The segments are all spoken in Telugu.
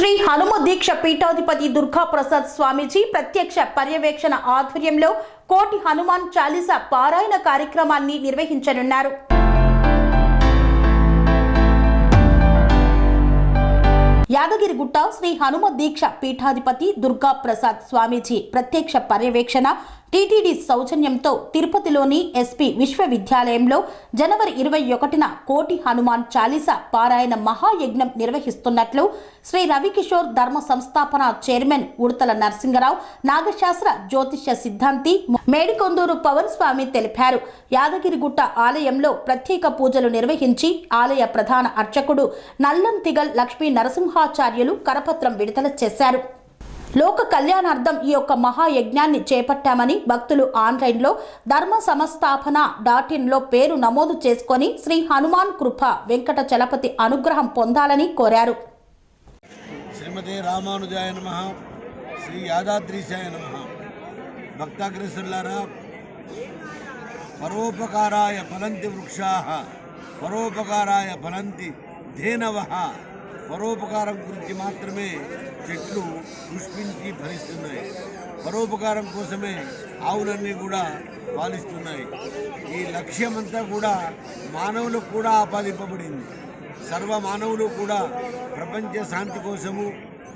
శ్రీ హనుమ దీక్ష పీఠాధిపతి దుర్గా ప్రసాద్ స్వామీజీ ప్రత్యక్ష పర్యవేక్షణ ఆధ్వర్యంలో కోటి హనుమాన్ చాలీసా పారాయణ కార్యక్రమాన్ని నిర్వహించనున్నారు. యాదగిరిగుట్ట శ్రీ హనుమ దీక్ష పీఠాధిపతి దుర్గా ప్రసాద్ స్వామీజీ ప్రత్యక్ష పర్యవేక్షణ టీటీడీ సౌజన్యంతో తిరుపతిలోని ఎస్పీ విశ్వవిద్యాలయంలో జనవరి 21న కోటి హనుమాన్ చాలీసా పారాయణ మహాయజ్ఞం నిర్వహిస్తున్నట్లు శ్రీ రవికిషోర్ ధర్మ సంస్థాపన చైర్మన్ ఉడతల నరసింగరావు, నాగశాస్త్ర జ్యోతిష్య సిద్ధాంతి మేడికొందూరు పవన్ స్వామి తెలిపారు. యాదగిరిగుట్ట ఆలయంలో ప్రత్యేక పూజలు నిర్వహించి ఆలయ ప్రధాన అర్చకుడు నల్లంతిగల్ లక్ష్మీ నరసింహాచార్యులు కరపత్రం విడుదల చేశారు. లోక కళ్యాణార్థం ఈ యొక్క మహాయజ్ఞాన్ని చేపట్టామని భక్తులు ఆన్లైన్లో ధర్మ సంస్థాపన.in పేరు నమోదు చేసుకొని శ్రీ హనుమాన్ కృప వెంకట చలపతి అనుగ్రహం పొందాలని కోరారు. శ్రీమతే రామానుజాయ నమః, శ్రీ యాదాద్రీశాయ నమః. భక్తాగ్రసులారా, పరోపకారాయ ఫలంతి వృక్షాః, పరోపకారాయ ఫలంతి ధేనవః. పరోపకారం గురించి మాత్రమే చెట్లు పుష్పించి ఫలిస్తున్నాయి. పరోపకారం కోసమే ఆవులన్నీ కూడా పాలిస్తున్నాయి. ఈ లక్ష్యమంతా కూడా మానవులకు కూడా ఆపాదింపబడింది. సర్వ మానవులు కూడా ప్రపంచ శాంతి కోసము,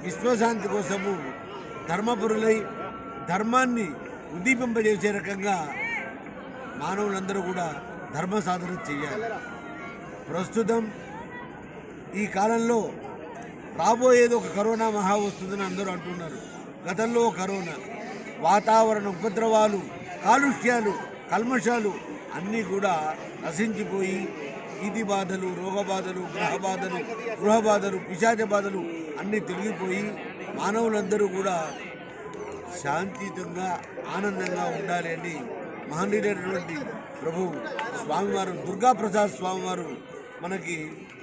విశ్వశాంతి కోసము ధర్మపురులై ధర్మాన్ని ఉద్దీపింపజేసే రకంగా మానవులందరూ కూడా ధర్మ సాధన చేయాలి. ప్రస్తుతం ఈ కాలంలో రాబోయేది ఒక కరోనా మహా వస్తుందని అందరూ అంటున్నారు. గతంలో కరోనా, వాతావరణ ఉపద్రవాలు, కాలుష్యాలు, కల్మషాలు అన్నీ కూడా నశించిపోయి ఈతి బాధలు, రోగ బాధలు, గృహ బాధలు, పిశాచ బాధలు అన్నీ తొలగిపోయి మానవులందరూ కూడా శాంతియుతంగా ఆనందంగా ఉండాలి అని మహనీయుడైనటువంటి ప్రభు స్వామివారు దుర్గా ప్రసాద్ స్వామివారు మనకి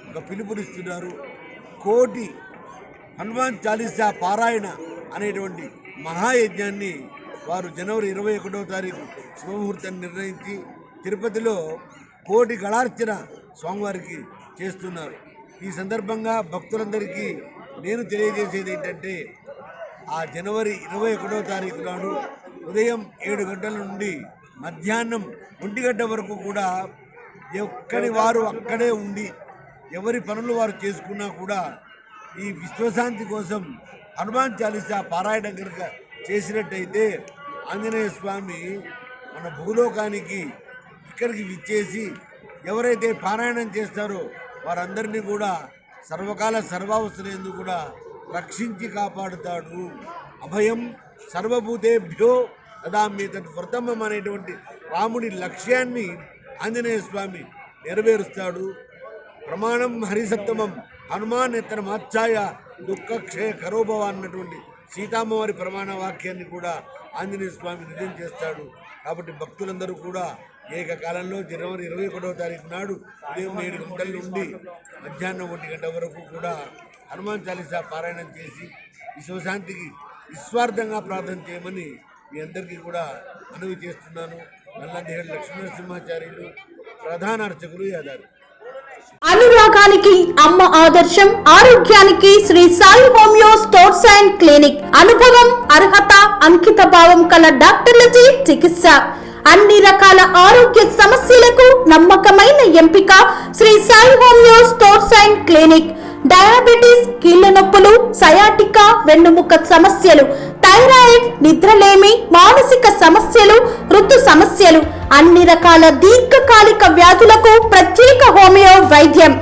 ఒక పిలుపునిస్తున్నారు. కోటి హనుమాన్ చాలీసా పారాయణ అనేటువంటి మహాయజ్ఞాన్ని వారు జనవరి 21వ తారీఖు శుభముహూర్తాన్ని నిర్ణయించి తిరుపతిలో కోటి గళార్చన స్వామివారికి చేస్తున్నారు. ఈ సందర్భంగా భక్తులందరికీ నేను తెలియజేసేది ఏంటంటే, ఆ జనవరి 21వ తారీఖు నాడు ఉదయం 7 గంటల నుండి మధ్యాహ్నం 1 గంట వరకు కూడా ఎక్కడి వారు అక్కడే ఉండి ఎవరి పనులు వారు చేసుకున్నా కూడా ఈ విశ్వశాంతి కోసం హనుమాన్ చాలీసా పారాయణం కనుక చేసినట్టయితే ఆంజనేయ స్వామి మన భూలోకానికి ఇక్కడికి విచ్చేసి ఎవరైతే పారాయణం చేస్తారో వారందరినీ కూడా సర్వకాల సర్వావస్థలందు కూడా రక్షించి కాపాడుతాడు. అభయం సర్వభూతేభ్యో దదామి తద్వ్రతమం అనేటువంటి రాముడి లక్ష్యాన్ని ఆంజనేయ స్వామి నెరవేరుస్తాడు. ప్రమాణం హరిసత్తమం హనుమాన్ ఎత్తన మాచ్ఛాయ దుఃఖక్షయ కరోభవ అన్నటువంటి సీతామ్మవారి ప్రమాణ వాక్యాన్ని కూడా ఆంజనేయ స్వామి నిజం చేస్తాడు. కాబట్టి భక్తులందరూ కూడా ఏకకాలంలో జనవరి 21వ తారీఖు నాడు ఉదయం 7 గంటల నుండి మధ్యాహ్నం 1 గంట వరకు కూడా హనుమాన్ చాలీసా పారాయణం చేసి విశ్వశాంతికి నిస్వార్థంగా ప్రార్థన చేయమని మీ అందరికీ కూడా మనవి చేస్తున్నాను. నల్లందిగల్ లక్ష్మీనరసింహాచార్యులు, ప్రధాన అర్చకులు, యాదారు. అనురాగానికి అమ్మ ఆదర్శం, ఆరోగ్యానికి Shri Sai homeo stores and clinic. అనుభవం, అర్హత, అంకిత భావం కల డాక్టర్లచే చికిత్స. అన్ని రకాల ఆరోగ్య సమస్యలకు నమ్మకమైన ఎంపిక Shri Sai homeo stores and clinic. Diabetes, కీళ్ల నొప్పులు, సయాటికా, వెన్నుముక సమస్యలు, థైరాయిడ్, నిద్రలేమి, మానసిక సమస్యలు, ఋతు సమస్యలు, అన్ని రకాల దీర్ఘకాలిక వ్యాధులకు ప్రత్యేక హోమియో వైద్యం.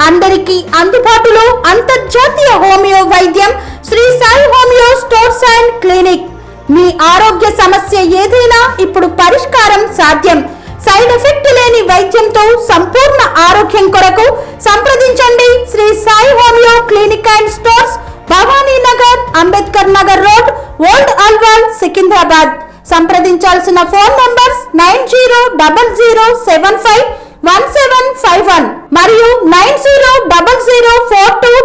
అందరికీ అందుబాటులో అంతర్జాతీయ హోమియో వైద్యం Sri Sai homeo stores and clinic. మీ ఆరోగ్య సమస్య ఏదైనా ఇప్పుడు పరిష్కారం సాధ్యం. సైడ్ ఎఫెక్ట్ లేని వైద్యంతో సంపూర్ణ ఆరోగ్యం కొరకు సంప్రదించండి Sri Sai homeo clinic and stores, Bhavani Nagar, Ambedkar Nagar road, old Alwal, Secunderabad. సంప్రదించాల్సిన ఫోన్ నంబర్స్ 9000751751 మరియు 900042